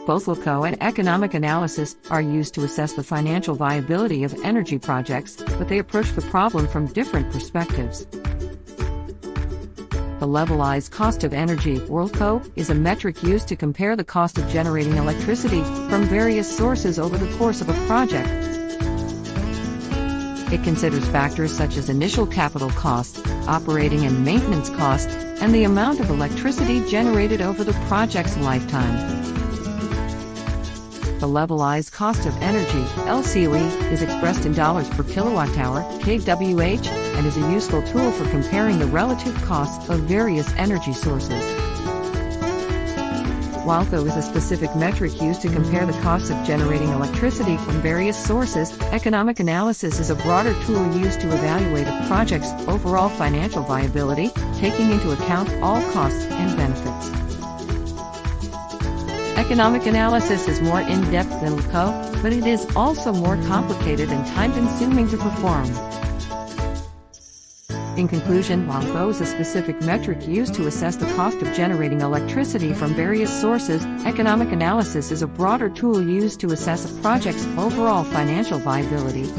Both LCOE and economic analysis are used to assess the financial viability of energy projects, but they approach the problem from different perspectives. The levelized cost of energy, or LCOE, is a metric used to compare the cost of generating electricity from various sources over the course of a project. It considers factors such as initial capital costs, operating and maintenance costs, and the amount of electricity generated over the project's lifetime. The levelized cost of energy, LCOE, is expressed in dollars per kilowatt-hour, kWh, and is a useful tool for comparing the relative costs of various energy sources. While LCOE is a specific metric used to compare the costs of generating electricity from various sources, economic analysis is a broader tool used to evaluate a project's overall financial viability, taking into account all costs and benefits. Economic analysis is more in-depth than LCOE, but it is also more complicated and time-consuming to perform. In conclusion, while LCOE is a specific metric used to assess the cost of generating electricity from various sources, economic analysis is a broader tool used to assess a project's overall financial viability,